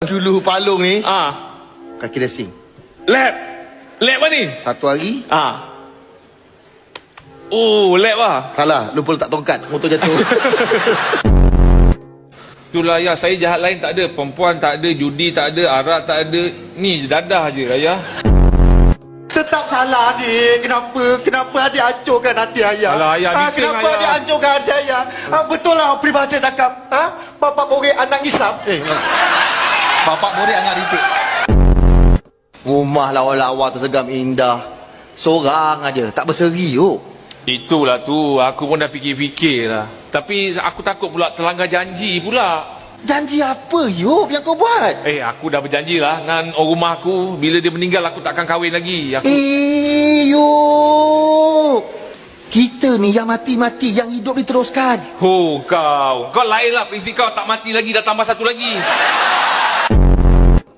dulu palung ni, Ah. kaki racing. Lap. Lap apa ni? Satu hari, Ah. Oh, lap lah. salah, lupa letak tongkat, motor jatuh. Itulah ayah, saya jahat lain tak ada. Perempuan tak ada, judi tak ada, arak tak ada. Ni dadah je ayah. Tetap salah adik. Kenapa adik hancurkan hati ayah? Alah, ayah, bising, kenapa ayah. adik hancurkan hati ayah? Betul lah peribahasa cakap. Bapak korek anak Islam. Bapak borek anak ritik. Rumah lawa-lawa tersegam indah. Seorang aja, tak berseri yuk. Itulah tu, aku pun dah fikir-fikir lah. Tapi aku takut pula terlanggar janji pula. Janji apa yuk yang kau buat? Aku dah berjanji lah dengan orang rumah aku. Bila dia meninggal aku takkan kahwin lagi. Yuk. Kita ni yang mati-mati, yang hidup diteruskan. Kau lain lah prinsip kau. Tak mati lagi, dah tambah satu lagi.